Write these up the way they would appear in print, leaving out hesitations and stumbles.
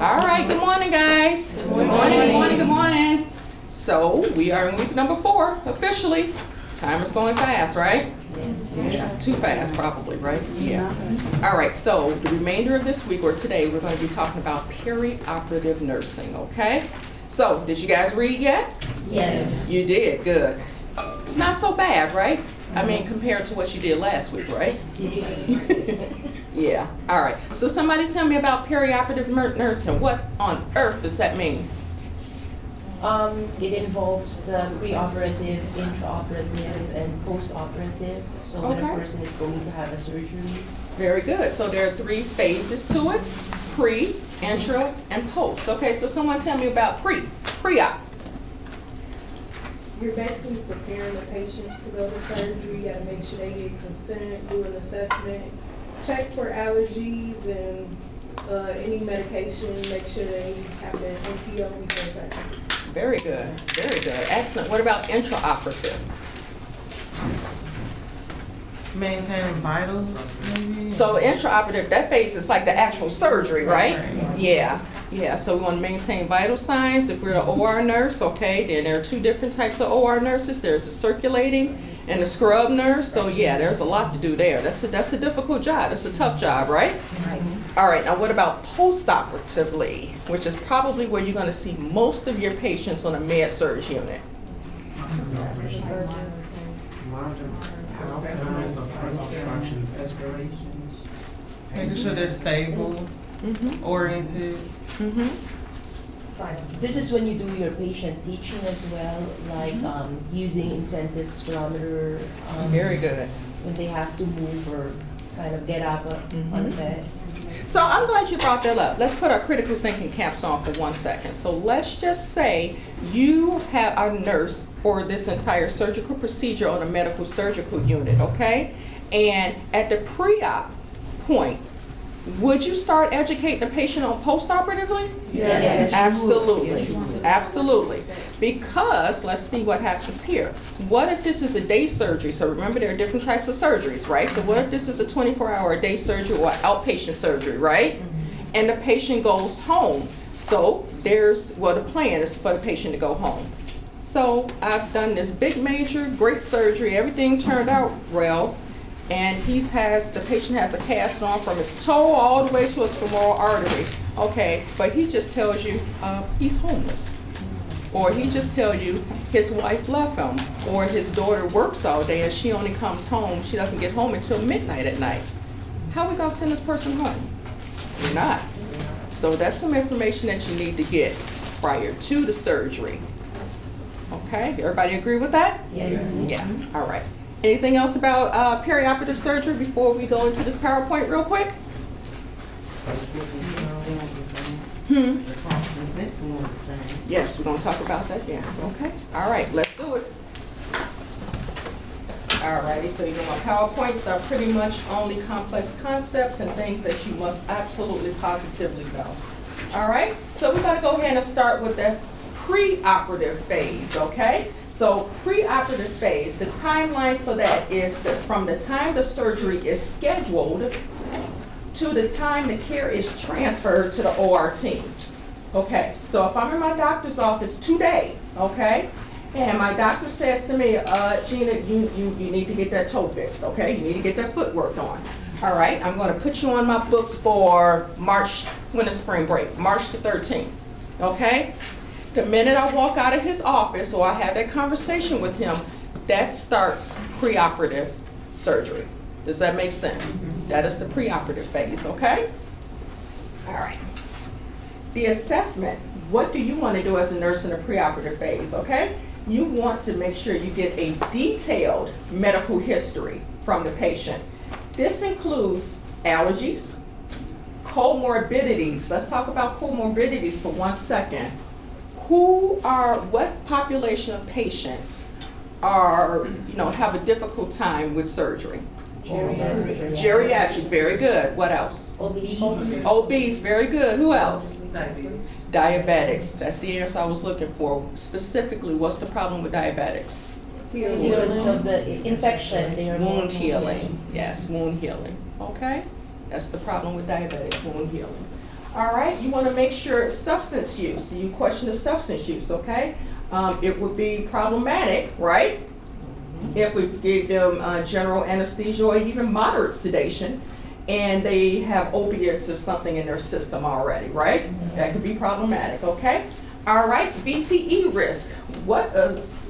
All right, good morning, guys. Good morning, good morning, good morning. So we are in week number 4, officially. Time is going fast, right? Yes. Yeah, too fast probably, right? Yeah. All right, so the remainder of this week, or today, we're going to be talking about perioperative nursing, okay? So, did you guys read yet? Yes. You did, good. It's not so bad, right? I mean, compared to what you did last week, right? Yeah, all right. So somebody tell me about perioperative nursing. What on earth does that mean? It involves the preoperative, intraoperative, and postoperative. So when a Okay. person is going to have a surgery. Very good. So there are 3 phases to it: pre, intra, and post. Okay, so someone tell me about pre-op. You're basically preparing the patient to go to surgery. You gotta make sure they get consent, do an assessment, check for allergies and any medication, make sure they have their NPO before surgery. Very good, very good. Excellent. What about intraoperative? Maintaining vitals, maybe? So intraoperative, that phase is like the actual surgery, right? Right. Yeah, yeah. So we want to maintain vital signs. If we're the OR nurse, okay, then there are 2 different types of OR nurses. There's a circulating and a scrub nurse. So yeah, there's a lot to do there. That's a difficult job. That's a tough job, right? Right. All right, now what about postoperatively, which is probably where you're going to see most of your patients on a med-surg unit? Obstructions. Making sure they're stable, oriented. This is when you do your patient teaching as well, like using incentive spirometer. Very good. When they have to move or kind of get up on the bed. So I'm glad you brought that up. Let's put our critical thinking caps on for 1 second. So let's just say you have a nurse for this entire surgical procedure on a medical surgical unit, okay? And at the pre-op point, would you start educating the patient on post-operatively? Yes. Absolutely, absolutely. Because, let's see what happens here. What if this is a day surgery? So remember, there are different types of surgeries, right? So what if this is a 24-hour day surgery or outpatient surgery, right? And the patient goes home. So the plan is for the patient to go home. So I've done this big, major, great surgery. Everything turned out well. And the patient has a cast on from his toe all the way to his femoral artery. Okay, but he just tells you he's homeless. Or he just tells you his wife left him. Or his daughter works all day and she only comes home, she doesn't get home until midnight at night. How are we gonna send this person home? We're not. So that's some information that you need to get prior to the surgery. Okay, everybody agree with that? Yes. Yeah, all right. Anything else about perioperative surgery before we go into this PowerPoint real quick? Yes, we're gonna talk about that, yeah. Okay, all right, let's do it. All righty, so you know my PowerPoints are pretty much only complex concepts and things that you must absolutely positively know. All right, so we're gonna go ahead and start with the preoperative phase, okay? So preoperative phase, the timeline for that is from the time the surgery is scheduled to the time the care is transferred to the OR team. Okay, so if I'm in my doctor's office today, okay, and my doctor says to me, Gina, you need to get that toe fixed, okay? You need to get that foot worked on. All right, I'm gonna put you on my books for March, when is spring break? March the 13th, okay? The minute I walk out of his office or I have that conversation with him, that starts preoperative surgery. Does that make sense? That is the preoperative phase, okay? All right. The assessment, what do you want to do as a nurse in the preoperative phase, okay? You want to make sure you get a detailed medical history from the patient. This includes allergies, comorbidities. Let's talk about comorbidities for 1 second. What population of patients have a difficult time with surgery? Geriatric, very good. What else? Obese, very good. Who else? Diabetics. That's the answer I was looking for. Specifically, what's the problem with diabetics? Because of the infection, they are Wound healing. Yes, wound healing. Okay? That's the problem with diabetics, wound healing. All right, you want to make sure substance use. You question the substance use, okay? It would be problematic, right? If we gave them general anesthesia or even moderate sedation, and they have opiates or something in their system already, right? That could be problematic, okay? All right, VTE risk. What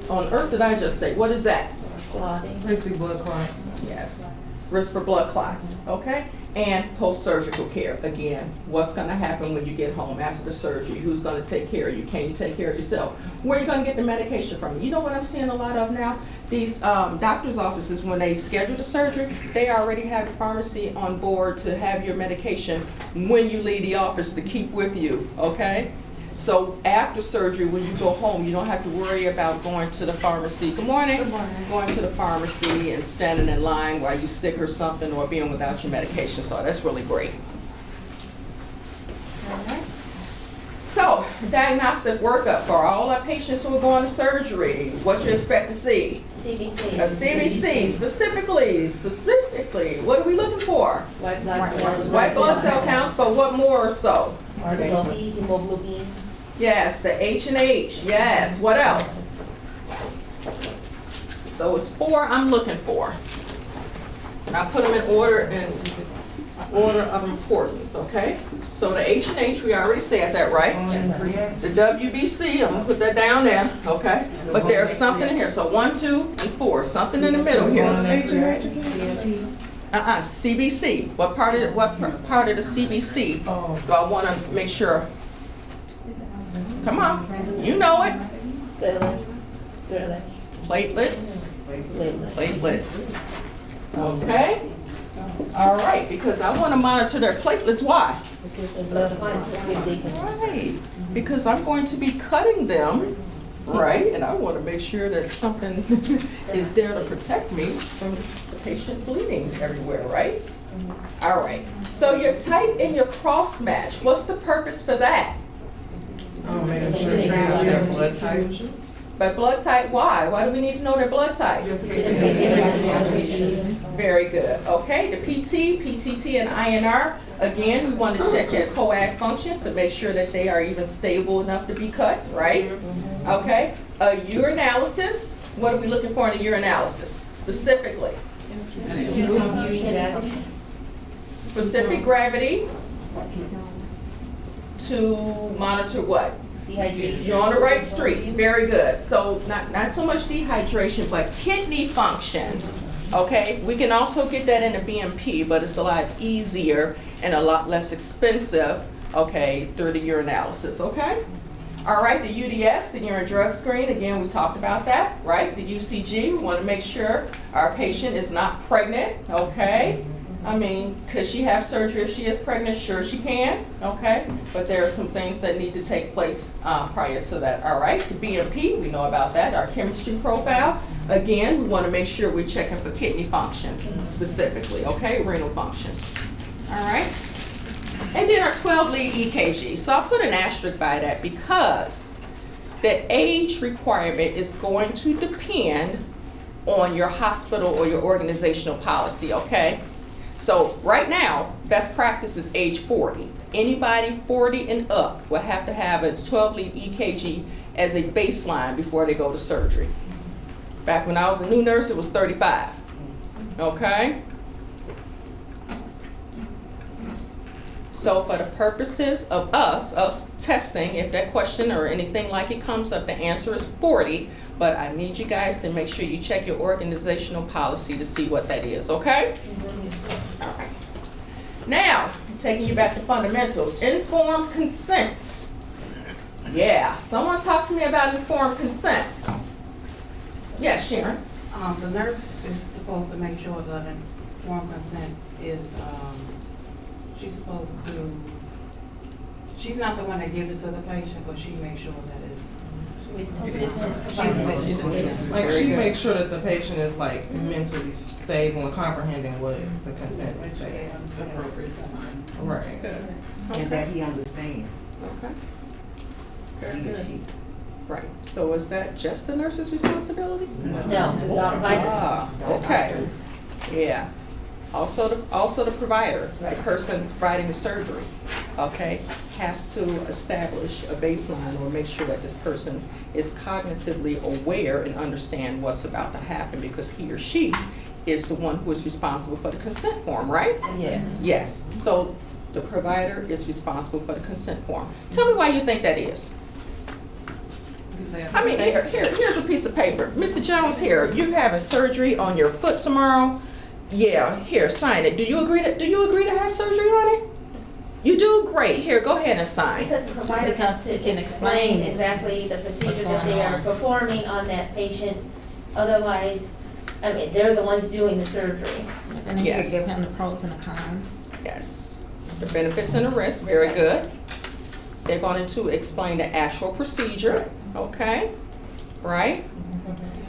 on earth did I just say? What is that? Clotting. Basically blood clots. Yes, risk for blood clots, okay? And post-surgical care. Again, what's gonna happen when you get home after the surgery? Who's gonna take care of you? Can you take care of yourself? Where are you gonna get the medication from? You know what I'm seeing a lot of now? These doctor's offices, when they schedule the surgery, they already have the pharmacy on board to have your medication when you leave the office to keep with you, okay? So after surgery, when you go home, you don't have to worry about going to the pharmacy. Good morning. Good morning. Going to the pharmacy and standing in line while you're sick or something, or being without your medication. So that's really great. All right. So diagnostic workup for all our patients who are going to surgery. What you expect to see? CBC. A CBC, specifically, what are we looking for? White blood cells. White blood cell counts, but what more so? RBC, hemoglobin. Yes, the H&H, yes, what else? So it's 4 I'm looking for. And I put them in order of importance, okay? So the H&H, we already said that, right? The WBC, I'm gonna put that down there, okay? But there's something in here, so 1, 2, and 4, something in the middle here. CBC, what part of the CBC do I wanna make sure? Come on, you know it. Platelets. Okay. All right, because I want to monitor their platelets. Why? Right, because I'm going to be cutting them, right? And I want to make sure that something is there to protect me from the patient bleeding everywhere, right? All right, so your type and your cross match, what's the purpose for that? Making sure they have their blood type. But blood type, why? Why do we need to know their blood type? Very good. Okay, the PT, PTT, and INR, again, we want to check their coag functions to make sure that they are even stable enough to be cut, right? Okay, a urinalysis, what are we looking for in a urinalysis specifically? Specific gravity to monitor what? Dehydration. You're on the right street. Very good. So not so much dehydration, but kidney function. Okay, we can also get that in a BMP, but it's a lot easier and a lot less expensive, okay, through the urinalysis, okay? All right, the UDS, the urine drug screen, again, we talked about that, right? The UCG, we want to make sure our patient is not pregnant, okay? I mean, could she have surgery if she is pregnant? Sure she can, okay? But there are some things that need to take place prior to that, all right? The BMP, we know about that, our chemistry profile. Again, we want to make sure we're checking for kidney function specifically, okay? Renal function, all right? And then our 12-lead EKG. So I'll put an asterisk by that because the age requirement is going to depend on your hospital or your organizational policy, okay? So right now, best practice is age 40. Anybody 40 and up will have to have a 12-lead EKG as a baseline before they go to surgery. Back when I was a new nurse, it was 35, okay? So for the purposes of us, of testing, if that question or anything like it comes up, the answer is 40, but I need you guys to make sure you check your organizational policy to see what that is, okay? All right. Now, taking you back to fundamentals, informed consent. Yeah, someone talk to me about informed consent. Yes, Sharon. The nurse is supposed to make sure that informed consent is, she's supposed to, she's not the one that gives it to the patient, but she makes sure that Like she makes sure that the patient is like mentally stable and comprehending what the consent is saying. Right. Good. And that he understands. Okay. Very He or good. she. Right. So is that just the nurse's responsibility? No, the doctor. Ah, okay. Yeah. Also the provider, the person providing the surgery. okay, has to establish a baseline or make sure that this person is cognitively aware and understand what's about to happen, because he or she is the one who is responsible for the consent form, right? Yes. Yes, so the provider is responsible for the consent form. Tell me why you think that is. I mean, here's a piece of paper. Mr. Jones, here, you're having surgery on your foot tomorrow. Yeah, here, sign it. Do you agree to have surgery on it? You do? Great. Here, go ahead and sign. Because the provider has to explain exactly the procedure that they are performing on that patient. Otherwise, I mean, they're the ones doing the surgery. And then you Yes. give him the pros and the cons. Yes. The benefits and the risks, very good. They're going to explain the actual procedure, okay? Right?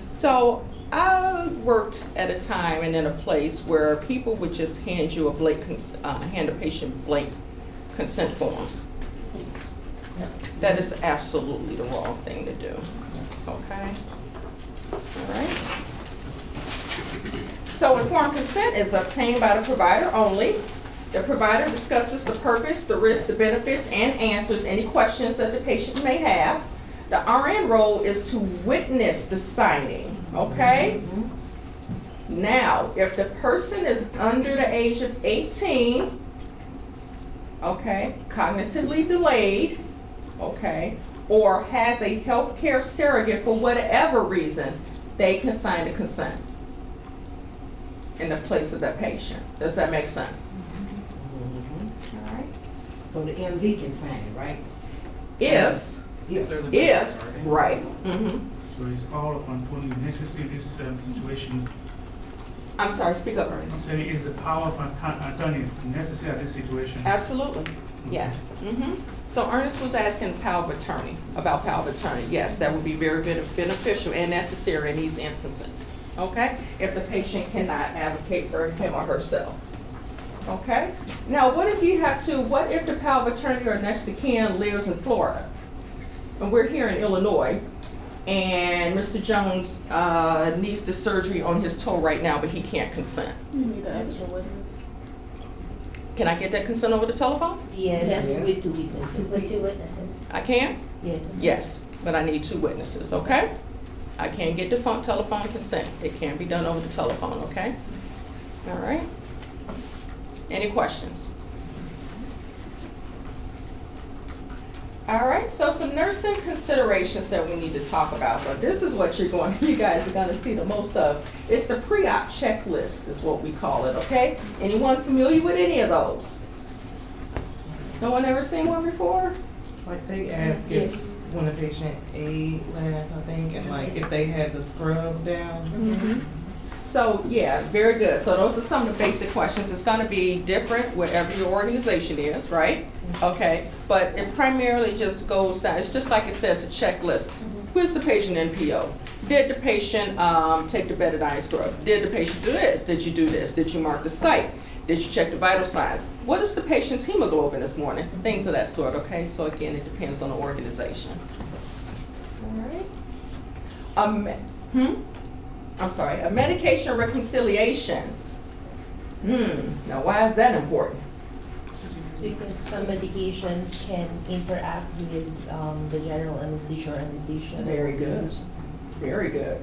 So I worked at a time and in a place where people would just hand you a hand a patient blank consent forms. That is absolutely the wrong thing to do, okay? All right? So informed consent is obtained by the provider only. The provider discusses the purpose, the risks, the benefits, and answers any questions that the patient may have. The RN role is to witness the signing, okay? Now, if the person is under the age of 18, okay, cognitively delayed, okay, or has a healthcare surrogate for whatever reason, they can sign the consent in the place of that patient. Does that make sense? All right. So the MD can sign it, right? If, right. So it's power of attorney necessary in this situation? I'm sorry, speak up, I'm Ernest. saying, is the power of attorney necessary in this situation? Absolutely, yes. So Ernest was asking power of attorney, about power of attorney. Yes, that would be very beneficial and necessary in these instances, okay? If the patient cannot advocate for him or herself, okay? Now, what if the power of attorney or next of kin lives in Florida? And we're here in Illinois, and Mr. Jones needs the surgery on his toe right now, but he can't consent. You need an extra witness. Can I get that consent over the telephone? Yes, Yes. with 2 witnesses. With 2 witnesses. I can? Yes. Yes, but I need 2 witnesses, okay? I can't get the telephone consent. It can be done over the telephone, okay? All right. Any questions? All right, so some nursing considerations that we need to talk about. So this is what you guys are gonna see the most of. It's the pre-op checklist is what we call it, okay? Anyone familiar with any of those? No one ever seen one before? Like they ask if when a patient ate last, I think, and like if they had the scrub down. So, yeah, very good. So those are some of the basic questions. It's gonna be different wherever your organization is, right? Okay, but it primarily just goes down, it's just like it says, a checklist. Who's the patient NPO? Did the patient take the betadine scrub? Did the patient do this? Did you do this? Did you mark the site? Did you check the vital signs? What is the patient's hemoglobin this morning? Things of that sort, okay? So again, it depends on the organization. All right. A medication reconciliation. Now why is that important? Because some medications can interact with the general anesthesia or anesthesia. that Very will be good. used. Very good.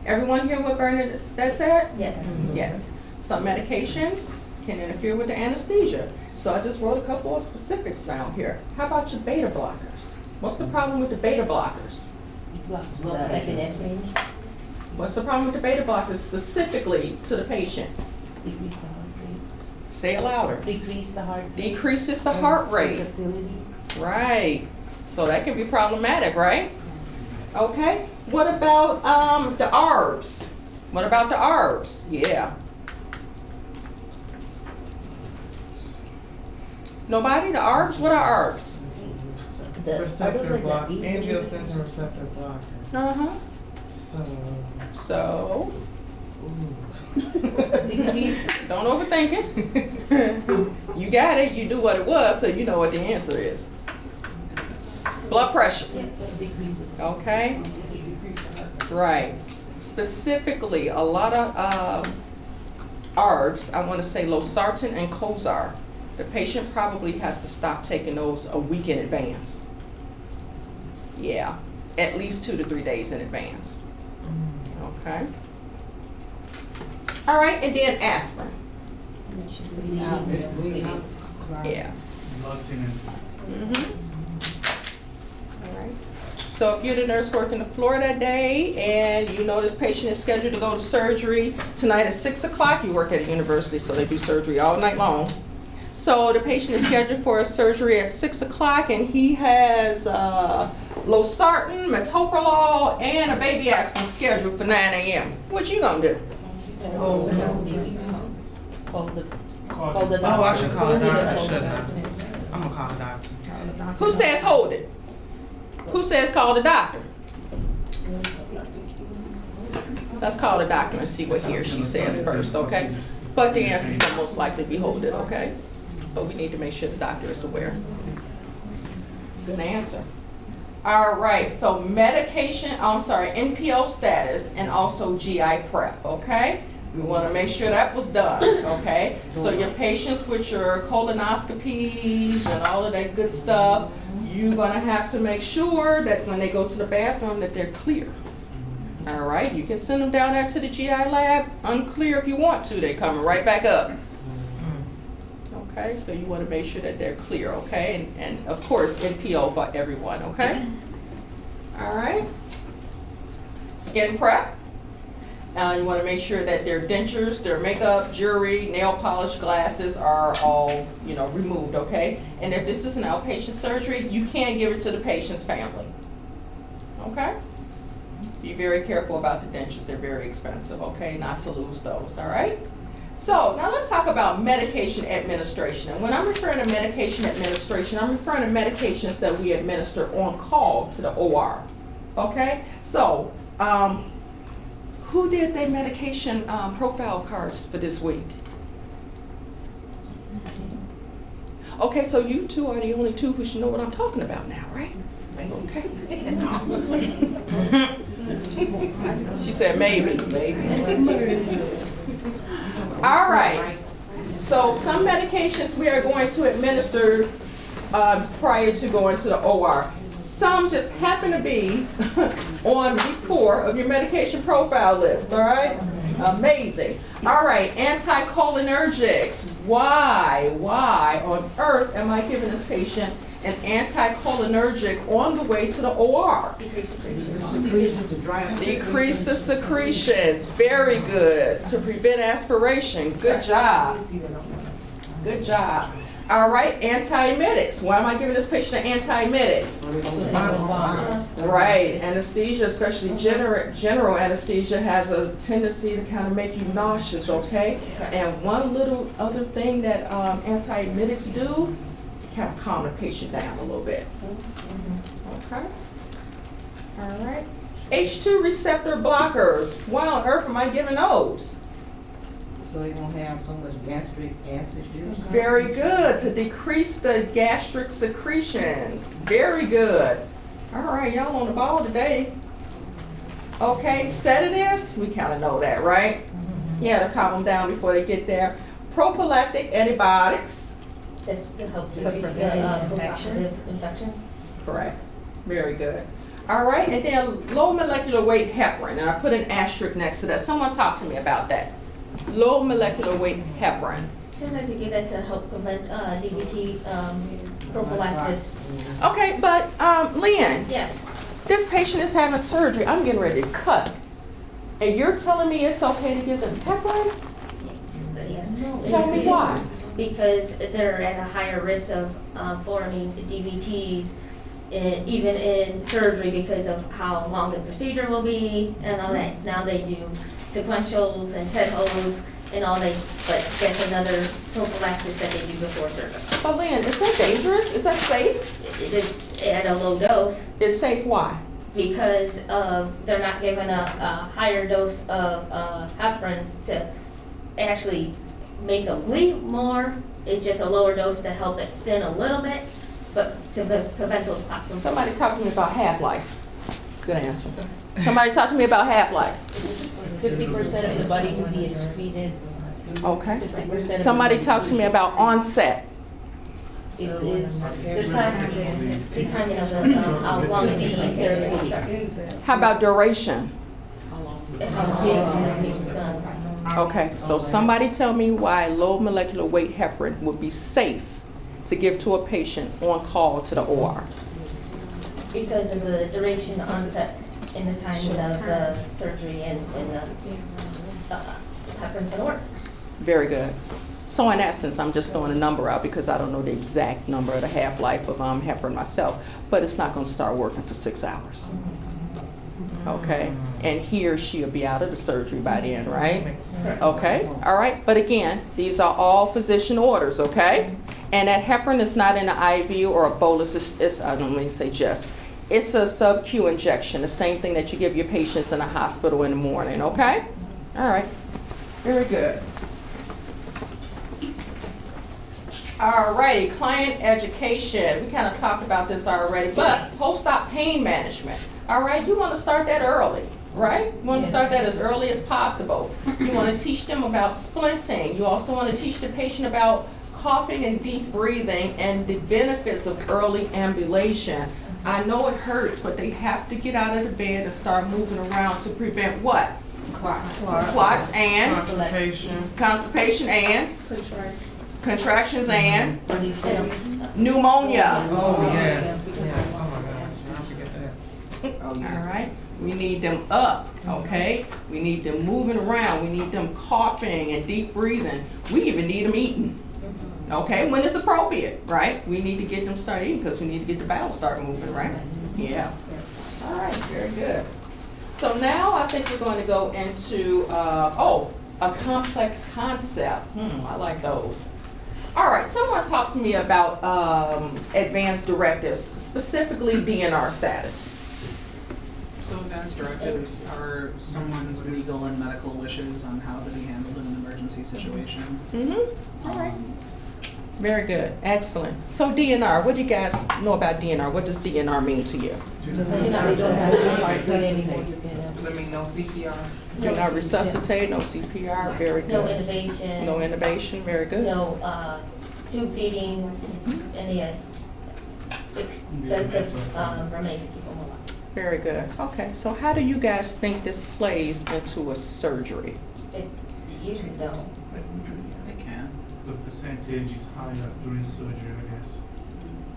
Everyone hear what Bernadette said? Yes. Yes. Some medications can interfere with the anesthesia. So I just wrote a couple of specifics down here. How about your beta blockers? What's the problem with the beta blockers? It blocks the Epinephrine. What's the problem with the beta blockers specifically to the patient? decrease the heart rate. Say it louder. Decrease the heart rate. Decreases the heart rate. Contractility. Right. So that can be problematic, right? Okay. What about the ARBs? What about the ARBs? Yeah. Nobody? The ARBs? What are ARBs? The Receptor like block, the ACEN. angiotensin receptor blocker. Uh-huh. So, Decrease. don't overthink it. You got it. You knew what it was, so you know what the answer is. Blood pressure. Decrease it. Okay? Right. Specifically, a lot of ARBs, I want to say losartan and Cozar, the patient probably has to stop taking those a week in advance. Yeah, at least 2 to 3 days in advance. Okay. All right, and then aspirin. Yeah. Blood thinners. All right. So if you're the nurse working the floor that day and you know this patient is scheduled to go to surgery tonight at 6 o'clock, you work at a university, so they do surgery all night long. So the patient is scheduled for a surgery at 6 o'clock and he has losartan, metoprolol, and a baby aspirin scheduled for 9 a.m. What you gonna do? Call the doctor. Oh, I should call the doctor. I shouldn't. I'm gonna call the doctor. Who says hold it? Who says call the doctor? Let's call the doctor and see what he or she says first, okay? But the answer's gonna most likely be hold it, okay? But we need to make sure the doctor is aware. Good answer. All right, so medication, NPO status and also GI prep, okay? We want to make sure that was done, okay? So your patients with your colonoscopies and all of that good stuff, you're going to have to make sure that when they go to the bathroom that they're clear. All right, you can send them down there to the GI lab, unclear if you want to, they're coming right back up. Okay, so you want to make sure that they're clear, okay? And of course, NPO for everyone, okay? All right. Skin prep. You want to make sure that their dentures, their makeup, jewelry, nail polish, glasses are all, removed, okay? And if this is an outpatient surgery, you can't give it to the patient's family, okay? Be very careful about the dentures. They're very expensive, okay? Not to lose those, all right? So now let's talk about medication administration. And when I'm referring to medication administration, I'm referring to medications that we administer on call to the OR, okay? So, who did their medication profile cards for this week? Okay, so you two are the only two who should know what I'm talking about now, right? Okay. She said maybe. All right. So some medications we are going to administer prior to going to the OR. Some just happen to be on week 4 of your medication profile list, all right? Amazing. All right, anticholinergics. Why on earth am I giving this patient an anticholinergic on the way to the OR? Decrease the secretions. Very good. To prevent aspiration. Good job. Good job. All right, antiemetics. Why am I giving this patient an antiemetic? Right, anesthesia, especially general anesthesia, has a tendency to kind of make you nauseous, okay? And one little other thing that antiemetics do, kind of calm the patient down a little bit. Okay. All right. H2 receptor blockers. Why on earth am I giving those? So they won't have so much gastric acid juice? Very good, to decrease the gastric secretions. Very good. All right, y'all on the ball today. Okay, sedatives, we kind of know that, right? Yeah, to calm them down before they get there. Prophylactic antibiotics. That's to help To reduce prevent the infections. infections. Correct. Very good. All right, and then low molecular weight heparin, and I put an asterisk next to that. Someone talk to me about that. Low molecular weight heparin. Sometimes you give that to help prevent DVT prophylaxis. Okay, but Lynn, Yes. this patient is having surgery. I'm getting ready to cut. And you're telling me it's okay to give them heparin? Yes. Tell me why. Because they're at a higher risk of forming DVTs, even in surgery, because of how long the procedure will be and all that. Now they do sequentials and TED-Os and all that, but that's another prophylaxis that they do before surgery. But Lynn, is that dangerous? Is that safe? It is at a low dose It's safe, why? because they're not given a higher dose of heparin to actually make them bleed more. It's just a lower dose to help it thin a little bit, but to prevent those clots from Somebody talk to me about half-life. Good answer. Somebody talk to me about half-life. 50% of the body can be excreted. Okay. 50% of Somebody the talk to me about onset. It is the timing of the, how long it takes the therapy to start. How about duration? And how long the patient's gone. Okay, so somebody tell me why low molecular weight heparin would be safe to give to a patient on call to the OR. Because of the duration, the onset, and the timing of the surgery and the heparin's gonna work. Very good. So in essence, I'm just throwing a number out because I don't know the exact number of the half-life of heparin myself, but it's not going to start working for 6 hours. Okay, and he or she will be out of the surgery by then, right? Okay, all right, but again, these are all physician orders, okay? And that heparin is not in an IV or a bolus, it's I don't mean to say just, it's a sub-Q injection, the same thing that you give your patients in a hospital in the morning, okay? All right, very good. All right, client education, we kind of talked about this already, but post-op pain management. All right, you want to start that early, right? You want to start that as early as possible. You want to teach them about splinting. You also want to teach the patient about coughing and deep breathing and the benefits of early ambulation. I know it hurts, but they have to get out of the bed and start moving around to prevent what? Clots and constipation and contractions and pneumonia. Oh, yes. Yes. Oh, my gosh. I forget that. All right, we need them up, okay? We need them moving around. We need them coughing and deep breathing. We even need them eating, okay? When it's appropriate, right? We need to get them started eating because we need to get the bowel start moving, right? Yeah. All right, very good. So now I think we're going to go into, a complex concept. I like those. All right, someone talk to me about advanced directives, specifically DNR status. So advanced directives are someone's legal and medical wishes on how to be handled in an emergency situation. All right. Very good, excellent. So DNR, what do you guys know about DNR? What does DNR mean to you? Let me know CPR. Do not resuscitate, no CPR, very No good. intubation. No intubation, very good. No tube feedings, any extensive remains to keep them alive. Very good. Okay, so how do you guys think this plays into a surgery? It usually don't. It can. The percentage is higher during surgery, I guess.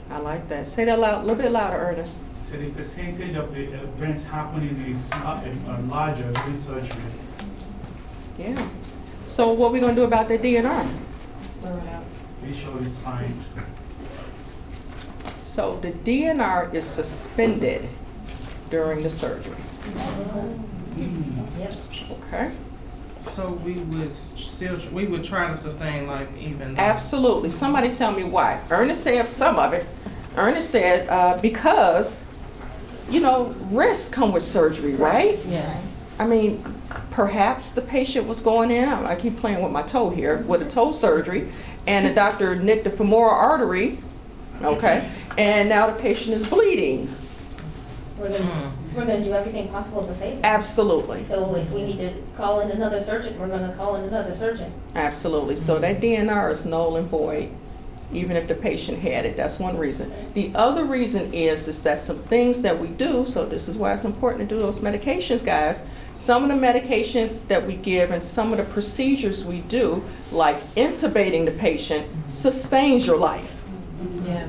I like that. Say that loud, a little bit louder, Ernest. So the percentage of the events happening is larger during surgery. Yeah. So what we gonna do about the DNR? Visually signed. So the DNR is suspended during the surgery. Yep. Okay? So we would try to sustain life even though. Absolutely. Somebody tell me why. Ernest said some of it. Ernest said because, risks come with surgery, right? Yeah. I mean, perhaps the patient was going in, I keep playing with my toe here, with a toe surgery, and the doctor nicked the femoral artery, okay, and now the patient is bleeding. We're gonna do everything possible to save it. Absolutely. So if we need to call in another surgeon, we're gonna call in another surgeon. Absolutely. So that DNR is null and void, even if the patient had it. That's one reason. The other reason is that some things that we do, so this is why it's important to do those medications, guys. Some of the medications that we give and some of the procedures we do, like intubating the patient, sustains your life. Yeah.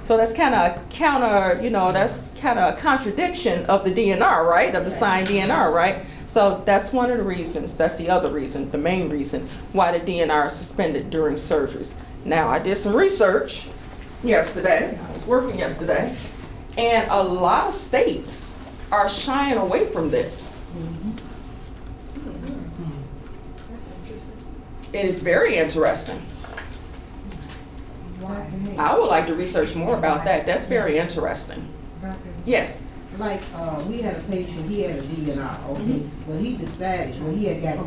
So that's kind of counter, that's kind of a contradiction of the DNR, right? Of the signed DNR, right? So that's one of the reasons, that's the other reason, the main reason why the DNR is suspended during surgeries. Now, I did some research yesterday, I was working yesterday, and a lot of states are shying away from this. It is very interesting. I would like to research more about that. That's very interesting. Yes. Like, we had a patient, he had a DNR, okay, but he decided, when he had got,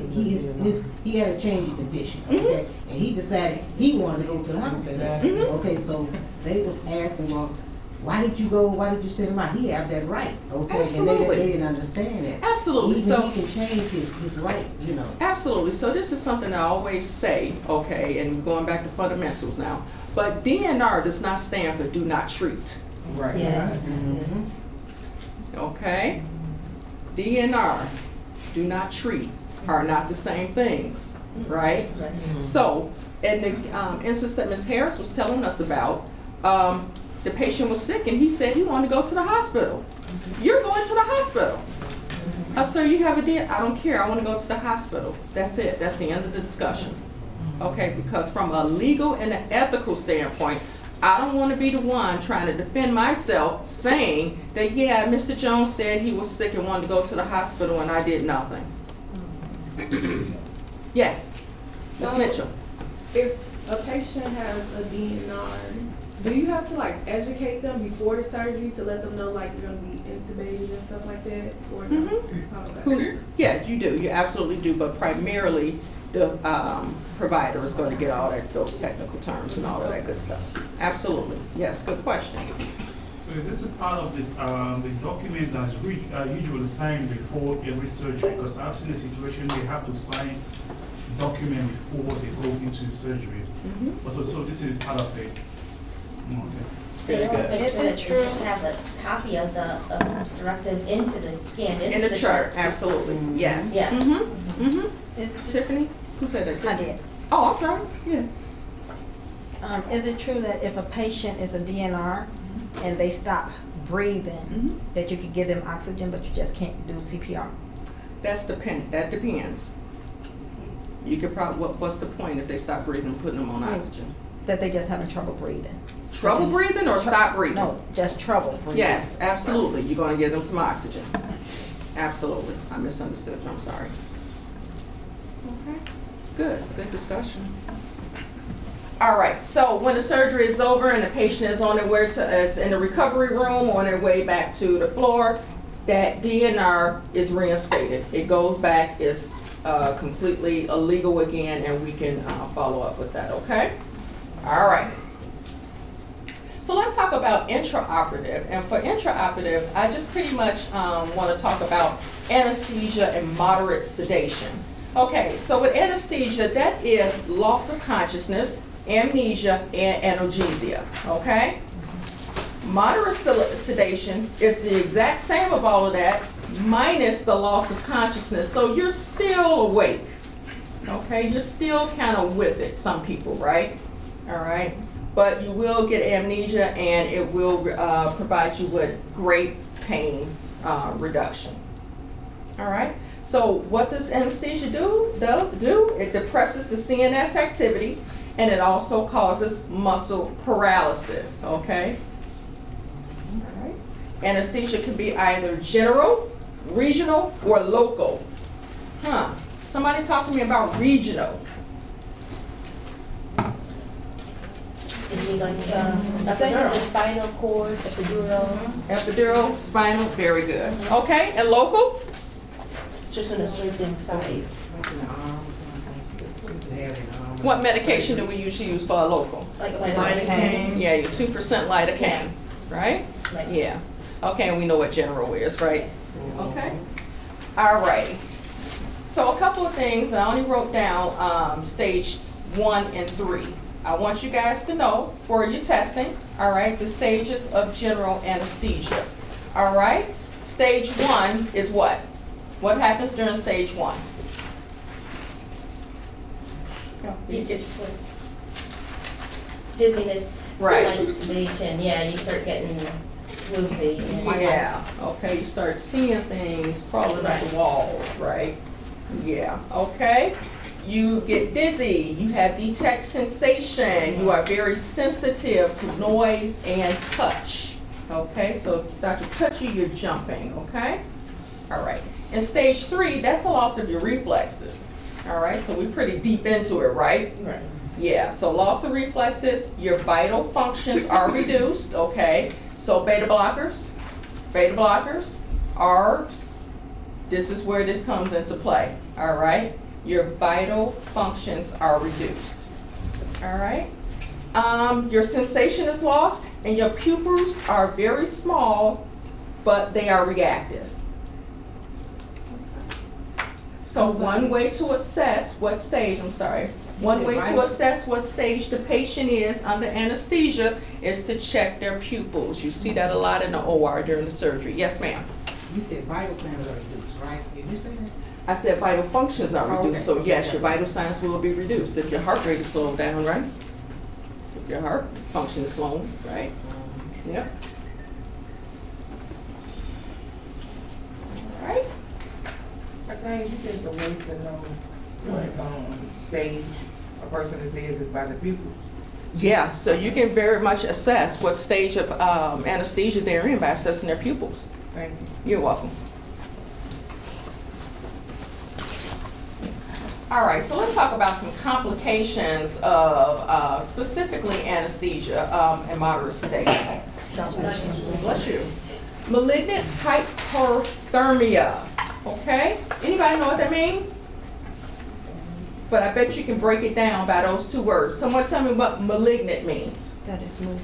he had a change in condition, okay? And he decided he wanted to go to the hospital, okay, so they was asking us, why did you send him out? He have that right, okay? Absolutely. And they didn't understand that. Absolutely. Even So he can change his right, you know. absolutely. So this is something I always say, okay, and going back to fundamentals now. But DNR does not stand for do not treat. Right. Yes. Mhm. Okay? DNR, do not treat, are not the same things, right? So, in the instance that Ms. Harris was telling us about, the patient was sick and he said he wanted to go to the hospital. You're going to the hospital. Sir, you have a DNR? I don't care, I want to go to the hospital. That's it, that's the end of the discussion. Okay, because from a legal and an ethical standpoint, I don't want to be the one trying to defend myself saying that, yeah, Mr. Jones said he was sick and wanted to go to the hospital and I did nothing. Yes, Ms. So- Mitchell. If a patient has a DNR, do you have to like educate them before the surgery to let them know like you're gonna be intubated and stuff like that? Or no? Oh, okay. Yeah, you do, you absolutely do, but primarily the provider is going to get all those technical terms and all of that good stuff. Absolutely, yes, good question. So is this a part of this, the document that's usually signed before every surgery? Because I've seen a situation they have to sign document before they go into surgery. So this is part of it. Okay. Very They always good. make Is sure it that true? they should have a copy of the directive into the, scanned into In the chart, absolutely, yes. Yes. Tiffany, who said that? I Tiffany? did. Oh, I'm sorry, yeah. Is it true that if a patient is a DNR and they stop breathing, that you could give them oxygen, but you just can't do CPR? That depends. You could probably, what's the point if they stop breathing, putting them on oxygen? That they just having trouble breathing? Trouble breathing or stop breathing? No, just trouble breathing. Yes, absolutely. You're going to give them some oxygen. Absolutely. I misunderstood you. I'm sorry. Okay. Good discussion. All right. So when the surgery is over and the patient is on their way is in the recovery room or on their way back to the floor, that DNR is reinstated. It goes back, is completely illegal again, and we can follow up with that. Okay. All right. So let's talk about intraoperative. And for intraoperative, I just pretty much want to talk about anesthesia and moderate sedation. Okay, so with anesthesia, that is loss of consciousness, amnesia, and analgesia, okay? Moderate sedation is the exact same of all of that, minus the loss of consciousness. So you're still awake, okay? You're still kind of with it, some people, right? All right? But you will get amnesia and it will provide you with great pain reduction. All right? So what does anesthesia do? It depresses the CNS activity and it also causes muscle paralysis, okay? All right. Anesthesia can be either general, regional, or local. Somebody talk to me about regional. It'd be like, epidural. The spinal cord, epidural, Epidural, spinal, very good. Okay, and local? it's just in a certain side. What medication do we usually use for a local? Like lidocaine. Yeah, your 2% lidocaine, right? Right. Yeah. Okay, and we know what general is, right? Okay. All right. So a couple of things, and I only wrote down stage 1 and 3. I want you guys to know for your testing, all right, the stages of general anesthesia. All right? Stage 1 is what? What happens during stage 1? You just, dizziness, Right. light sedation, yeah, you start getting woozy. and- Yeah, okay, you start seeing things crawling up the walls, right? Yeah, okay. You get dizzy, you have detect sensation, you are very sensitive to noise and touch. Okay, so if Dr. touch you, you're jumping, okay? All right. In stage 3, that's the loss of your reflexes. All right, so we're pretty deep into it, right? Right. Yeah, so loss of reflexes, your vital functions are reduced, okay? So beta blockers, ARBs, this is where this comes into play, all right? Your vital functions are reduced, all right? Your sensation is lost and your pupils are very small, but they are reactive. So one way to assess what stage, one way to assess what stage the patient is under anesthesia is to check their pupils. You see that a lot in the OR during the surgery. Yes, ma'am. You said vital signs are reduced, right? Did you say that? I said vital functions are reduced, Okay. so yes, your vital signs will be reduced. If your heart rate is slowed down, right? If your heart function is slowed, right? Yep. All right. I think you think the way to know what stage a person is by the pupils. Yeah, so you can very much assess what stage of anesthesia they're in by assessing their pupils. Thank you. You're welcome. All right, so let's talk about some complications of specifically anesthesia and moderate sedation. Bless you. Malignant hyperthermia, okay? Anybody know what that means? But I bet you can break it down by those two words. Someone tell me what malignant means. That is moving.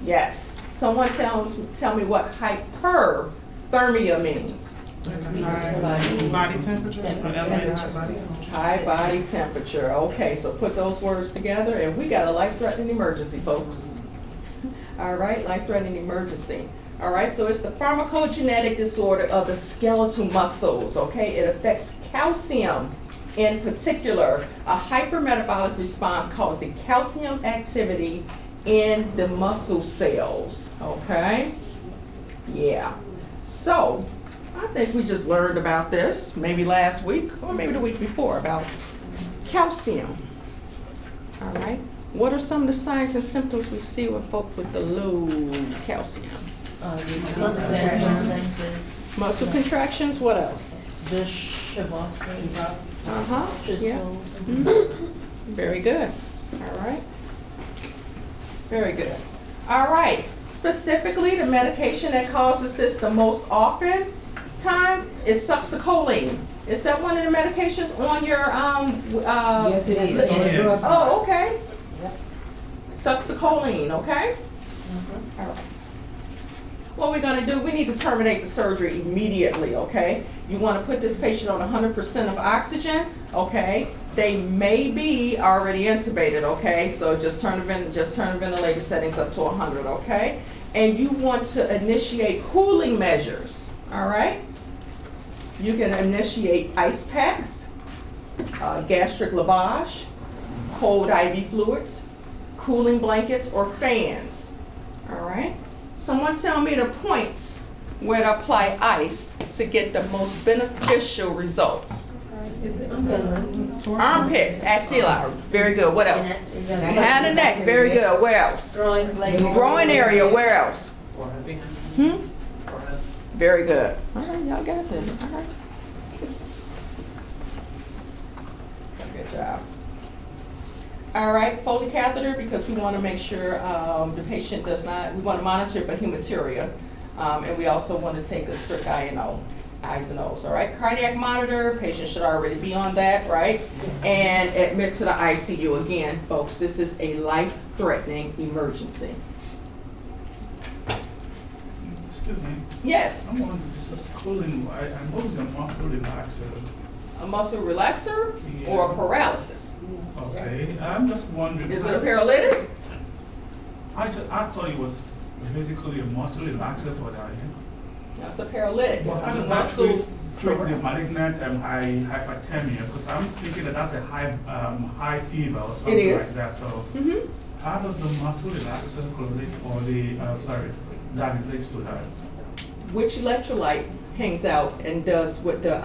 Yes. Someone tell me what hyperthermia means. Body temperature, elevated body temperature. High body temperature. Okay, so put those words together and we got a life-threatening emergency, folks. All right, life-threatening emergency. All right, so it's the pharmacogenetic disorder of the skeletal muscles, okay? It affects calcium in particular, a hypermetabolic response causing calcium activity in the muscle cells, okay? Yeah. So, I think we just learned about this maybe last week or maybe the week before about calcium. All right. What are some of the signs and symptoms we see with folks with the low calcium? Muscle contractions. What else? The Shavasana. Uh-huh. Yeah. Very good. All right. Very good. All right. Specifically, the medication that causes this the most often time is succinylcholine. Is that one of the medications on your Yes, it is. Yes. Oh, okay. Succinylcholine, okay? All right. What we're gonna do, we need to terminate the surgery immediately, okay? You wanna put this patient on 100% of oxygen, okay? They may be already intubated, okay? So just turn the ventilator settings up to 100, okay? And you want to initiate cooling measures, all right? You can initiate ice packs, gastric lavage, cold IV fluids, cooling blankets, or fans, all right? Someone tell me the points where to apply ice to get the most beneficial results. Armpits, axilla, very good. What else? Behind the neck, very good. Where else? Groin area, where else? Very good. All right, y'all got this. All right. Good job. All right, Foley catheter, because we want to make sure the patient does not, we want to monitor for hematuria, and we also want to take a strict INO, eyes and O's, all right? Cardiac monitor, patient should already be on that, right? And admit to the ICU. Again, folks, this is a life-threatening emergency. Excuse me. Yes, I'm wondering, this is cooling, I know it's a muscle relaxer. a muscle relaxer or a paralysis? Okay, I'm just wondering. Is it a paralytic? I thought it was basically a muscle relaxer for that. That's a paralytic. It's Well, a how does muscle that treat the malignant hyperthermia? Because I'm thinking that that's a high fever or something It like is. that. So Mhm. how does the muscle relaxer correlate or that relates to that? Which electrolyte hangs out and does with the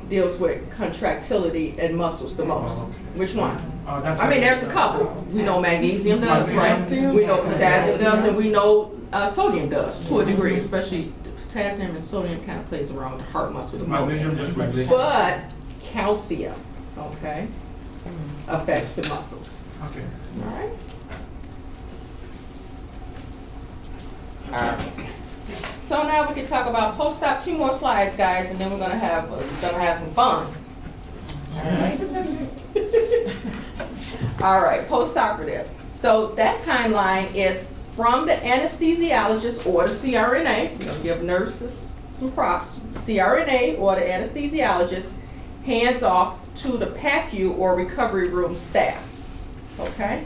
deals with contractility and muscles the most? Okay. Which one? That's I mean, there's a couple. We know magnesium does, right? We know potassium does, and we know sodium does to a degree, especially potassium and sodium kind of plays around with the heart muscle the most. Magnesium just regulates. But calcium, okay, affects the muscles. Okay. All right. All right. So now we can talk about post-op. 2 more slides, guys, and then we're gonna have some fun. All right. All right, post-operative. So that timeline is from the anesthesiologist or the CRNA. We're gonna give nurses some props. CRNA or the anesthesiologist hands off to the PACU or recovery room staff. Okay?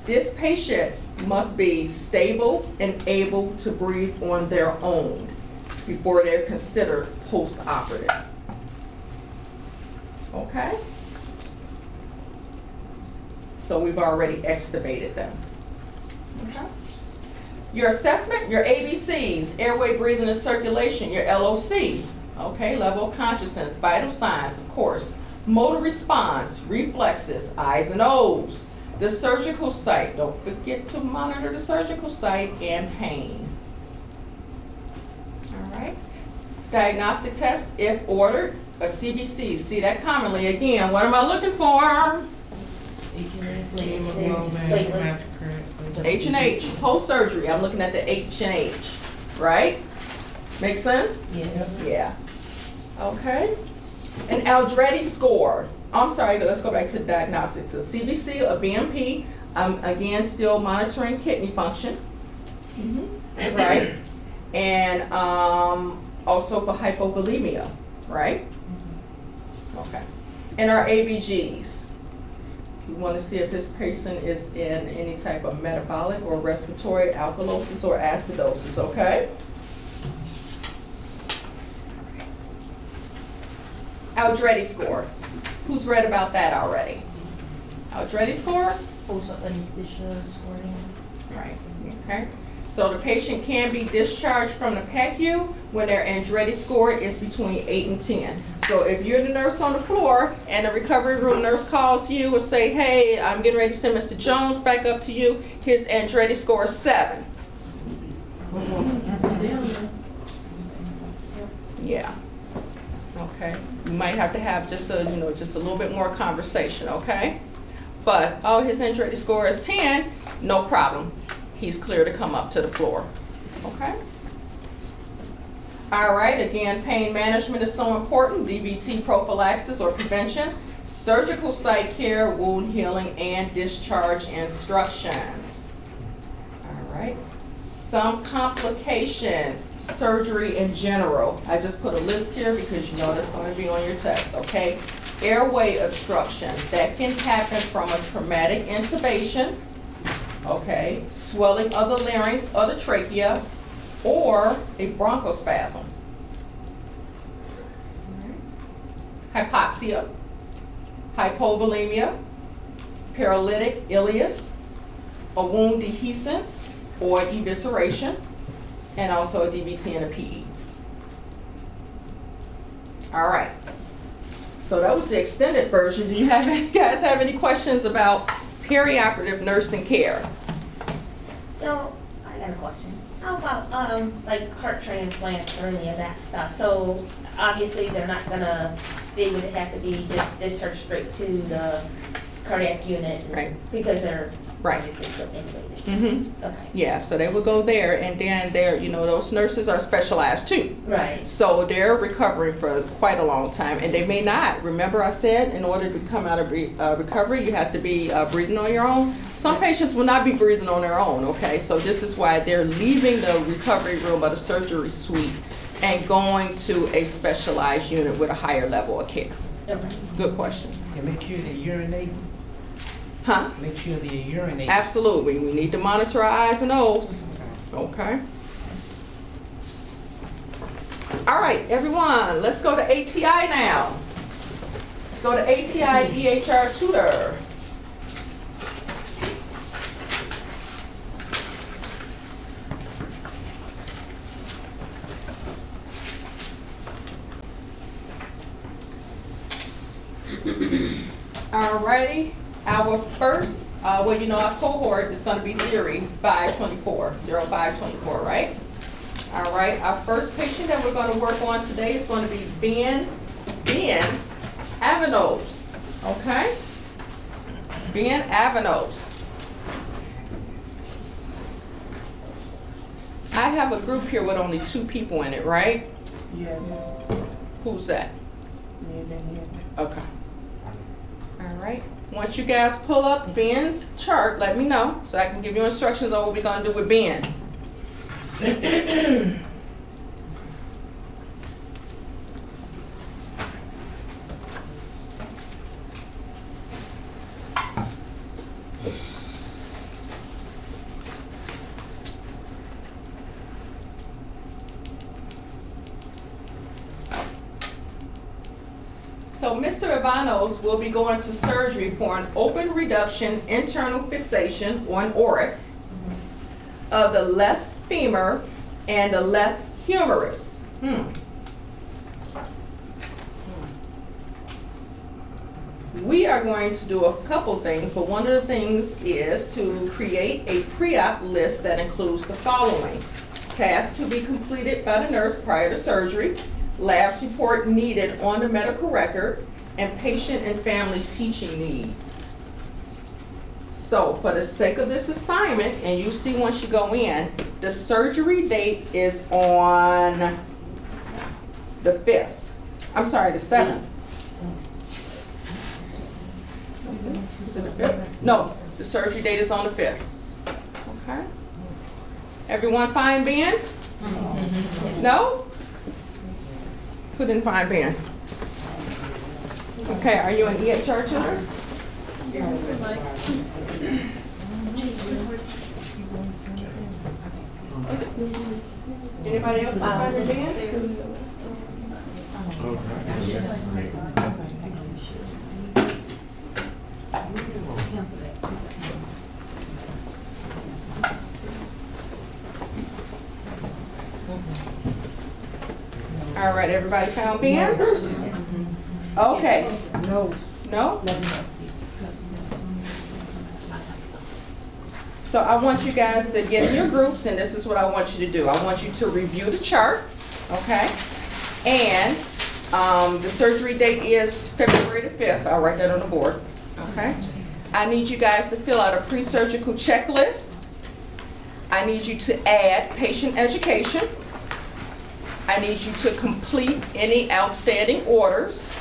This patient must be stable and able to breathe on their own before they're considered post-operative. Okay? So we've already extubated them. Okay? Your assessment, your ABCs, airway, breathing, and circulation, your LOC, okay, level of consciousness, vital signs, of course, motor response, reflexes, I's and O's, the surgical site, don't forget to monitor the surgical site, and pain. All right. Diagnostic test, if ordered, a CBC, see that commonly. Again, what am I looking for? H&H, post-surgery, I'm looking at the H&H, right? Make sense? Yes. Yeah. Okay. An Aldrete score. I'm sorry, let's go back to diagnostics. A CBC, a BMP, again, still monitoring kidney function. Right? And also for hypovolemia, right? Okay. And our ABGs. We want to see if this patient is in any type of metabolic or respiratory alkalosis or acidosis, okay? Aldrete score. Who's read about that already? Aldrete scores? Also anesthesia scoring. Right, okay. So the patient can be discharged from the PACU when their Andretti score is between 8 and 10. So if you're the nurse on the floor and the recovery room nurse calls you and say, hey, I'm getting ready to send Mr. Jones back up to you, his Andretti score is 7. Yeah. Okay. You might have to have just a, just a little bit more conversation, okay? But, oh, his Andretti score is 10, no problem. He's clear to come up to the floor, okay? All right, again, pain management is so important. DVT prophylaxis or prevention, surgical site care, wound healing, and discharge instructions. All right, some complications, surgery in general. I just put a list here because you know that's going to be on your test, okay? Airway obstruction, that can happen from a traumatic intubation, okay, swelling of the larynx or the trachea, or a bronchospasm. Hypoxia, hypovolemia, paralytic ileus, a wound dehiscence or evisceration, and also a DVT and a PE. All right. So that was the extended version. Do you guys have any questions about perioperative nursing care? So, I got a question. How about, like heart transplants or any of that stuff? So, obviously, they're not gonna, they would have to be just discharged straight to the cardiac unit. Right. Because they're Right. obviously so intubated. Mm-hmm. Okay. Yeah, so they would go there, and then they're, those nurses are specialized too. Right. So they're recovering for quite a long time, and they may not. Remember I said, in order to come out of recovery, you have to be breathing on your own. Some patients will not be breathing on their own, okay? So this is why they're leaving the recovery room or the surgery suite and going to a specialized unit with a higher level of care. Okay. Good question. And make sure they urinate. Huh? Make sure they urinate. Absolutely. We need to monitor our I's and O's. Okay. All right, everyone, let's go to ATI now. Let's go to ATI EHR tutor. Alrighty, our first, our cohort is going to be theory 524, 0524, right? All right, our first patient that we're going to work on today is going to be Ben Avanos, okay? Ben Avanos. I have a group here with only 2 people in it, right? Yeah. Who's that? Me and then him. Okay. All right. Once you guys pull up Ben's chart, let me know so I can give you instructions on what we're gonna do with Ben. So Mr. Ivanos will be going to surgery for an open reduction internal fixation, or an ORIF, of the left femur and the left humerus. We are going to do a couple things, but one of the things is to create a pre-op list that includes the following: tasks to be completed by the nurse prior to surgery, labs report needed on the medical record, and patient and family teaching needs. So for the sake of this assignment, and you see once you go in, the surgery date is on the 5th. I'm sorry, the 7th. Is it the 5th? No, the surgery date is on the 5th. Okay. Everyone fine, Ben? No? Who didn't find Ben? Okay, are you an EHR tutor? Anybody else find Ben? All right, everybody found Ben? Okay. No. No? So I want you guys to get in your groups, and this is what I want you to do. I want you to review the chart, okay? And the surgery date is February the 5th. I'll write that on the board, okay? I need you guys to fill out a pre-surgical checklist. I need you to add patient education. I need you to complete any outstanding orders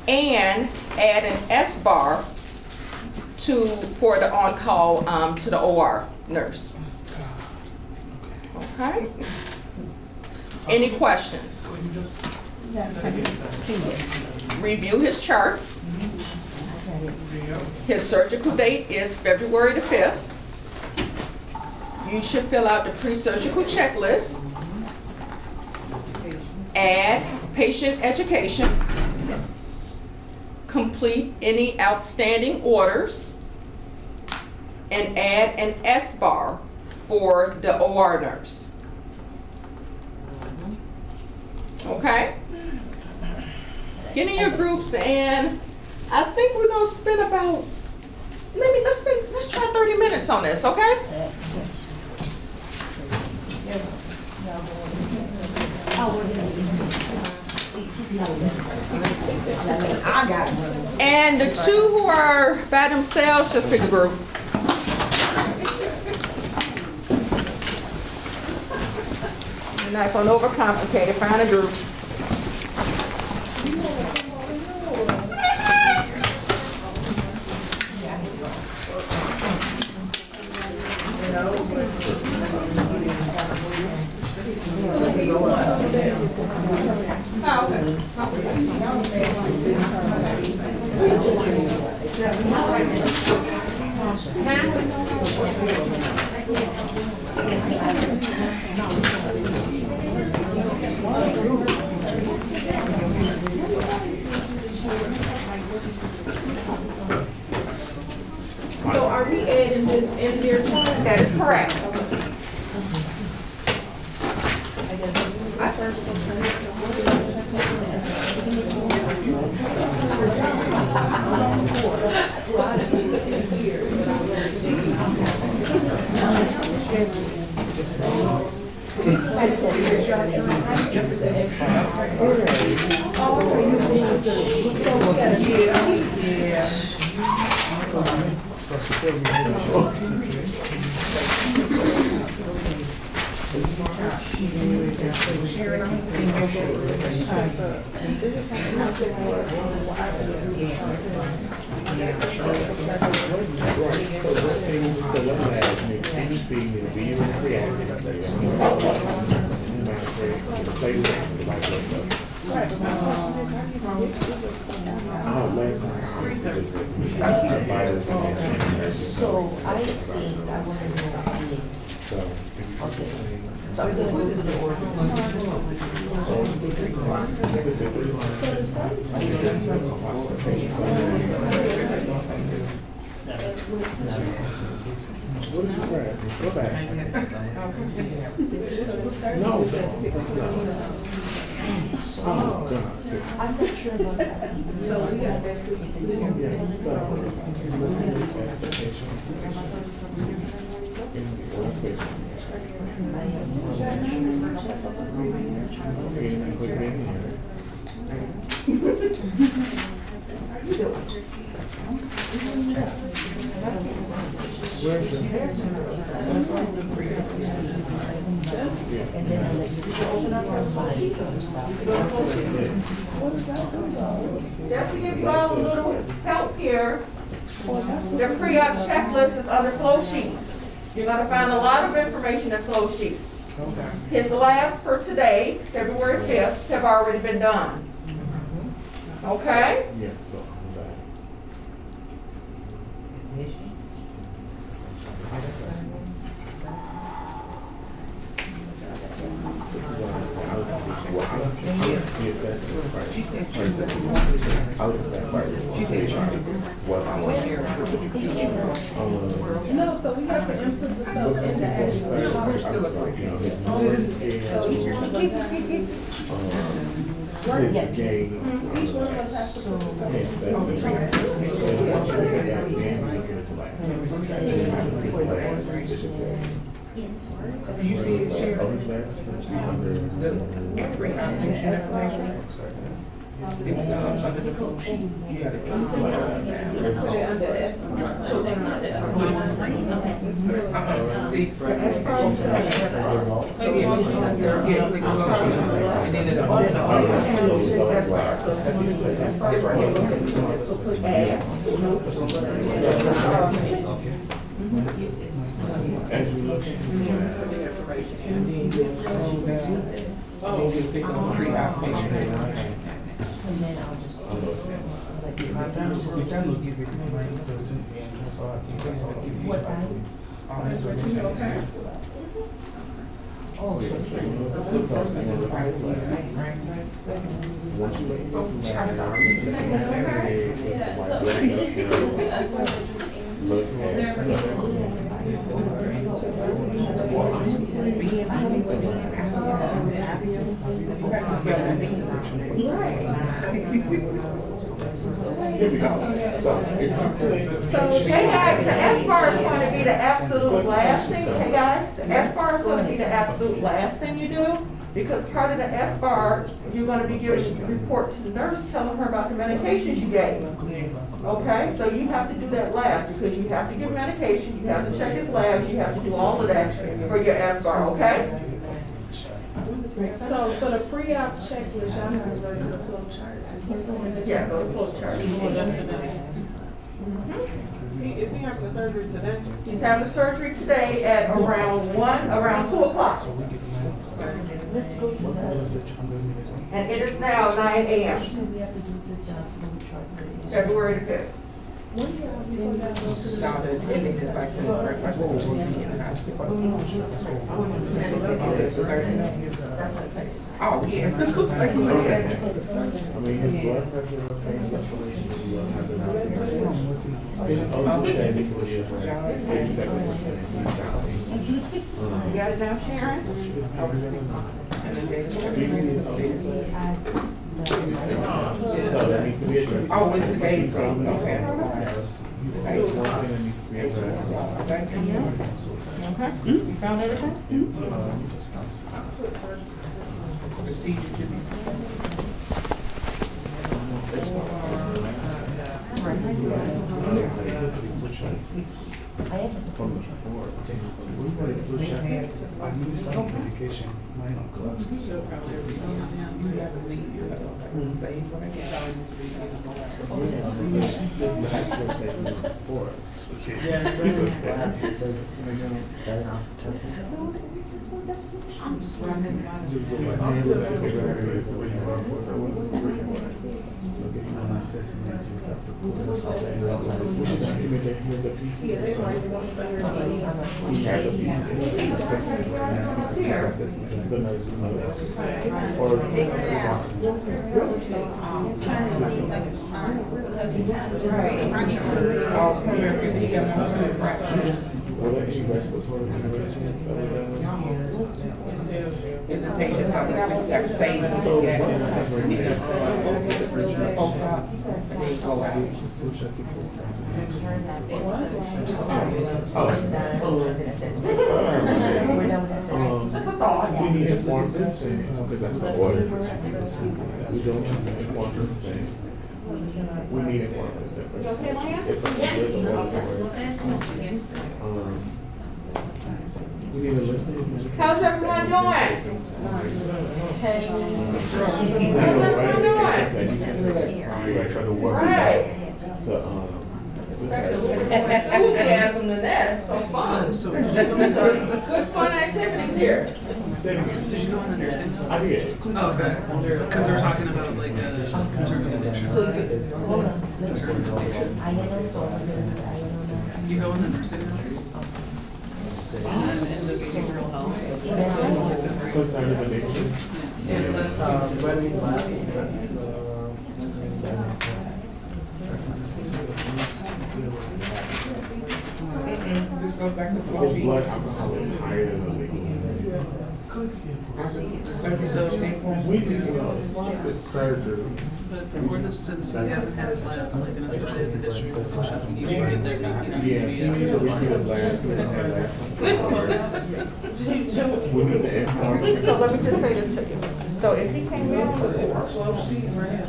and add an S-bar for the on-call to the OR nurse. Okay? Any questions? Review his chart. His surgical date is February the 5th. You should fill out the pre-surgical checklist. Add patient education. Complete any outstanding orders. And add an S-bar for the OR nurse. Okay? Get in your groups, and I think we're gonna spend about, let's try 30 minutes on this, okay? And the two who are by themselves, just pick a group. You're not gonna overcomplicate it, find a group. So are we adding this in their chart? That is correct. Right, but my question is, how do you get to this? So I think I want to know is, okay, so I'm gonna go to the What is your grab? Go back. No. Oh, God. I'm not sure about that. So we got that. Where's your? And then I'll let you open up our body and stuff. Just to give you all a little help here, the pre-op checklist is under flow sheets. You're gonna find a lot of information in flow sheets. Okay. His labs for today, February 5th, have already been done. Okay? Yeah, so I'm back. This is what I was the assessment part. I was at that part. She said what I want to share. No, so we have to input the stuff in the actual. His game. Each one of us has to put the stuff in. You see it, Sharon? It was under the flow sheet. You had it. Put it under S. See, maybe it was under, yeah, click flow sheet, and then at the bottom. It's right As you look at and then you scroll down, then you click on pre-op patient. And then I'll just let you write down. What time? Oh, so it's like, once you let go from that, look Here we go. So, hey guys, the S bar is going to be the absolute last thing. Hey guys, the S bar is going to be the absolute last thing you do, because part of the S bar, you're going to be giving a report to the nurse, telling her about the medications you gave. Okay, so you have to do that last, because you have to give medication, you have to check his labs, you have to do all of that for your S bar, okay? So for the pre-op checklist, y'all have to go to the flow chart. Yeah, go to flow chart. Is he having the surgery today? He's having surgery today at around 2 o'clock. let's go to the, And it is now 9 a.m., so we have to do the flow chart for this. February the 5th. No, the attending is like the breakfast. Oh, yeah. I mean, his blood pressure, pain, respiration, he will have the His O2 savings will be around 87%. You got it now, Sharon? So that needs to be addressed. Oh, it's today's date, okay. Okay, you found everything? Procedure to be. I have a From the floor. for the flu shot, administering medication, minor class. So probably, yeah, you have a lead, you have a save when I get out into I'm just running out of. Just go like, where you are, where you are. Okay, you want to assess it, you have to put it aside. Which is an image, here's a piece. Yeah, they were just on He has a piece of assessment, assessment, the nurses know that. Or responsible. Well, that she respiratory interventions, Is the patient coming, we have to save them, so, yeah. we need to form this thing, because that's the order. We don't form this thing. We need to form this thing. If something is a order, we need a list of medications. How's everyone doing? How's everyone doing? We're trying to work this out. So, Enthusiasm in that, it's so fun. So, Good fun activities here. did you go on the nursing? I did. Oh, okay. Because they're talking about like a conservative addiction. Conservative addiction. You go on the nursing course? And then in the behavioral health? Concerning addiction. His blood alcohol is higher than the legal. We do, as far as the surgery. But for this, since he hasn't had his labs, like in Australia, has a history of addiction, you should get their, Yeah, he needs a repeat of labs. We need to inform him. So let me just say this to you. So if he came in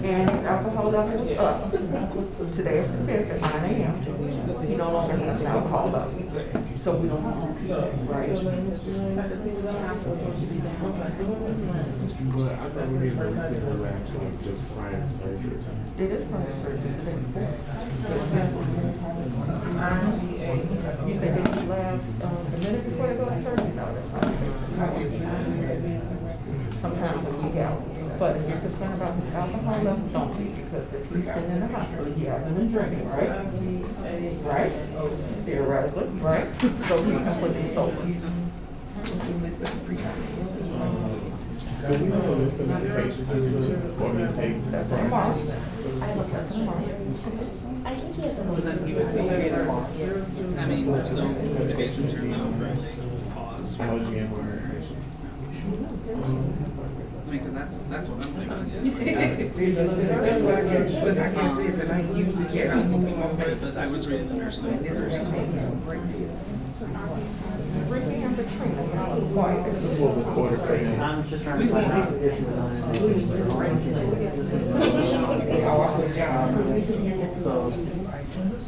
and his alcohol level was up, today is the 5th at 9 a.m., he no longer has an alcohol level. So we don't have to repeat it, right? But I thought we needed to repeat the labs like just prior to surgery. It is prior to surgery, it's the day before. You think they do labs the minute before they go to surgery? No, that's not the case. Sometimes we have, but if you're concerned about his alcohol levels, don't be, because if he's been in the hospital, he hasn't been drinking, right? Right? Theoretically, right? So he's completely sober. Do we have a list of medications or he takes? That's a must. That's a must. I think he has a. so then he would be, I mean, so medications are not really pause. Allergy and medication. I mean, because that's what I'm thinking. That's why I get this, and I usually get, I'm moving on. But I was reading the nursing. Ricky and Katrina, y'all are quiet. This is what was ordered for him. I'm just trying to find out if you're on Oh, I put it down. So,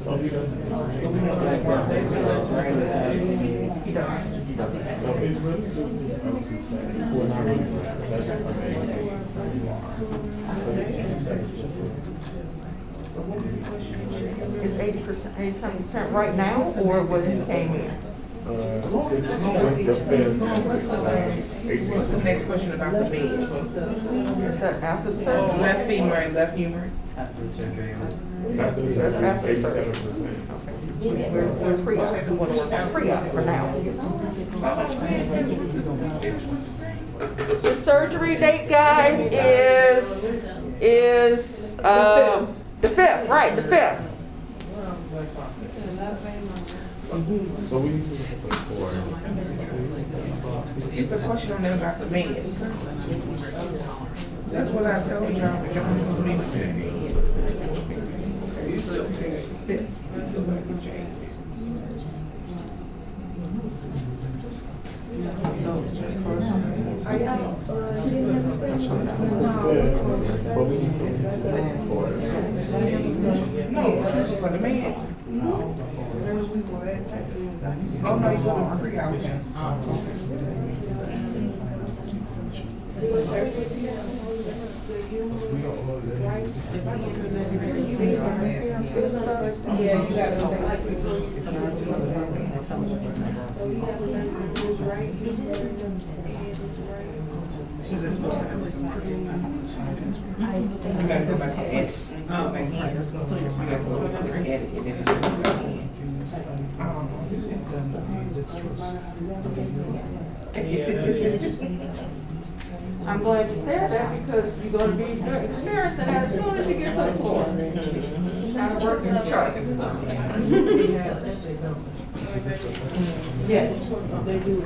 Oh, he doesn't. He doesn't. So it's really just, well, not really, that's the main case. Is 80%, 87% right now, or when he came in? This is the fifth. What's the next question about the bed? Is that after the surgery? Left femur and left humerus. after the surgery, it was. After the surgery, it's 87%. We're pre-op, we want to work on pre-op for now. The surgery date, guys, is the 5th, right, the 5th. So we need to look at the four. It's a question on there about the meds. That's what I told y'all, but y'all don't believe it. Usually, okay, it's the 5th. Are y'all, getting everything But we need some for it. No, for the meds. No. Oh, no, you're doing pre-op. Yeah, you gotta say like before you can. So you have to say his right, his left, and his right. You gotta go back and edit. Back in. You gotta go to edit and then it's back I'm glad you said that because you're gonna be experiencing that as soon as you get to the floor. How it works in the chart. Yes, they do.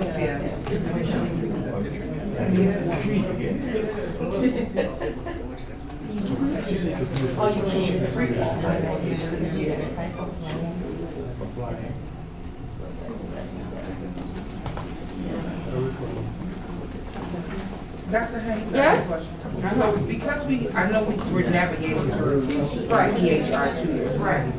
Dr. Haynes, I have a question. So because I know we're navigating through EHR 2 right?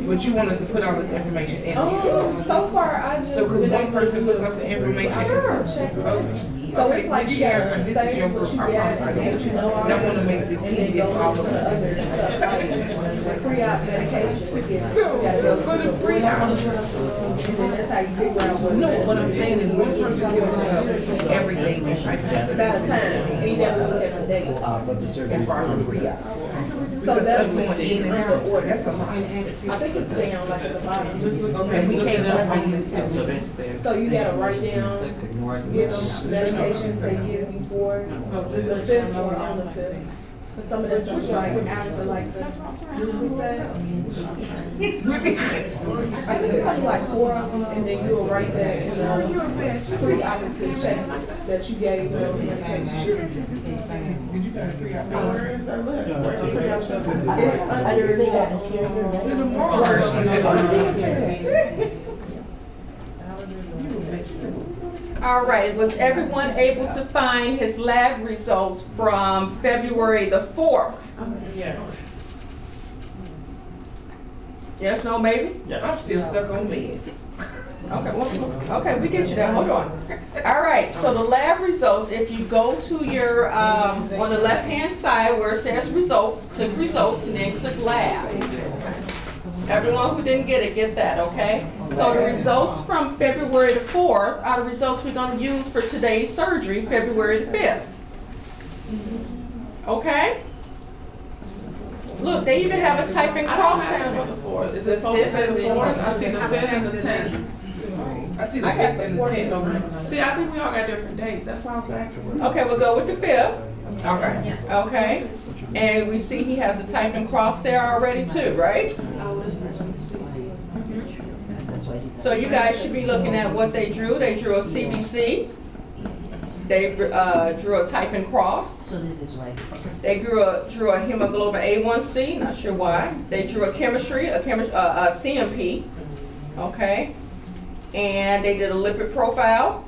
But you want us to put all this information in here? So far, I just. So could one person look up the information? Sure, check it out. So it's like you gotta This is say your what group. you I'm got, sorry. what you know And I wanna make this and then easy go for all on to of the us. other stuff, like the pre-op medication. You gotta go to the pre-op. And then that's how you figure out what. No, what I'm saying is one person will look up everything and type it It's about a time, and you gotta look at the date. as far as the pre-op. So that's going going in and under out. order. That's a lot. I think it's down like at the bottom. And we can't jump on the two. So you gotta write down, give them medications they give you for the fifth or on the fifth. Cause some of this stuff is like after like the, what's that? I think it's something like 4 of them, and then you'll write that in the pre-operative check that you gave them medication. Did you find a pre-op? Where is that list? It's under All right, was everyone able to find his lab results from February the 4th? Yes, no, maybe? I'm still stuck on meds. Okay, well, okay, we get you there, hold on. All right, so the lab results, if you go to your, on the left-hand side where it says results, click results and then click lab. Everyone who didn't get it, get that, okay? So the results from February the 4th are the results we're gonna use for today's surgery, February the 5th. Okay? Look, they even have a typing cross down there. Is it supposed to say the 4th? I see the 5th and the 10th. I see the 5th and the 10th. See, I think we all got different dates. That's why I was asking. Okay, we'll go with the 5th. Okay. Okay, and we see he has a typing cross there already too, right? So you guys should be looking at what they drew. They drew a CBC. They drew a typing cross. So this is right. They drew a hemoglobin A1C, not sure why. They drew a chemistry, a CMP, okay? And they did a lipid profile.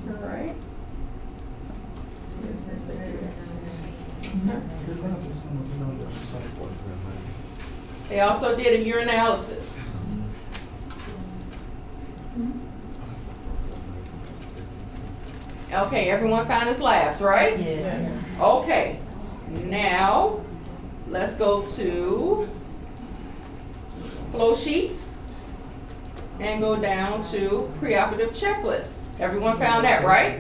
All right. They also did a urinalysis. Okay, everyone found his labs, right? Yes. Okay, now let's go to flow sheets and go down to preoperative checklist. Everyone found that, right?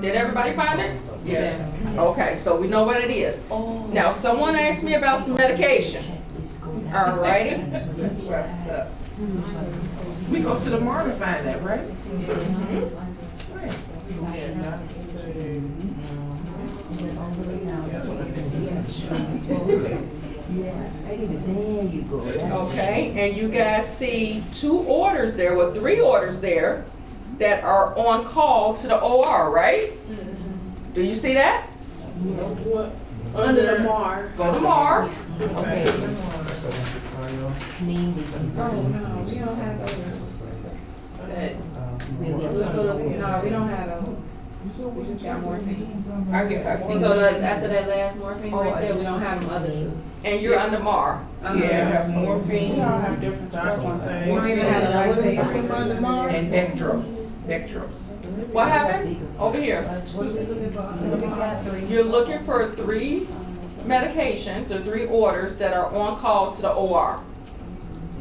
Did everybody find it? Yeah. Okay, so we know what it is. Now, someone asked me about some medication. Alrighty. We go to the MAR to find that, right? There you go. Okay, and you guys see 2 orders there, well, 3 orders there that are on call to the OR, right? Do you see that? Under the MAR. Go to MAR. Okay. Oh, no, we don't have those. That- No, we don't have those. We just got morphine. I get that. So like after that last morphine right there, we don't have them other two. And you're under MAR. Yeah, I have morphine. We all have different stuff on that. Morphine We don't have and lactate. and dextrose. Dextrose. What happened? Over here. You're looking for 3 medications or 3 orders that are on call to the OR.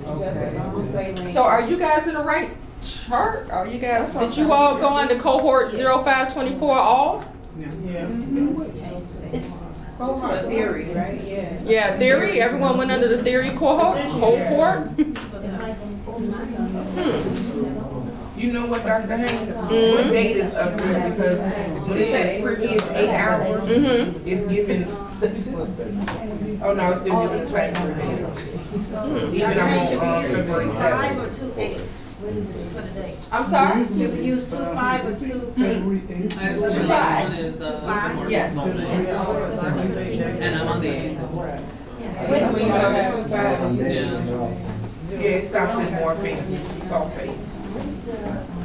That's the normal saline. So are you guys in the right chart? Are you guys, did you all go into cohort 0524 all? Yeah. It's The theory, right? Yeah. Yeah, theory, everyone went under the theory cohort? You know what, Dr. Haynes? What date is up here? Because when it says previous 8 hours, it's giving, oh no, it's still giving the same for me. Even I'm on February 7th. 2 8 for the day. I'm sorry? You would use 2 5 or 2 8. It's 2 5. One is the more Yes. normal. And I'm on the 8th as well. When you go to 2.5, Yeah. yeah, it stops at morphine, sulfate.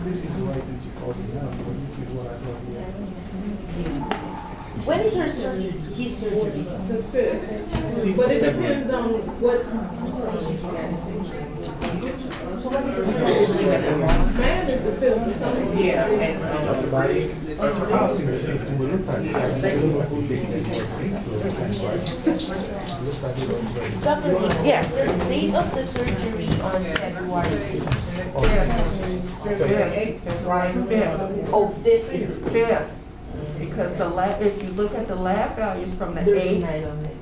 This is the right that you called me out, so this is what I thought he had. when is her surgery, his surgery? The 5th. But it depends on what. So when is his surgery? Mine is the 5th or something. Yeah, and, That's about it. Our policy is 15 minutes. Dr. Haynes, Yes. the date of the surgery on February. February 8th, right, 5th. Oh, 5th is it? 5th, because if you look at the lab values from the There's 8th, night on it.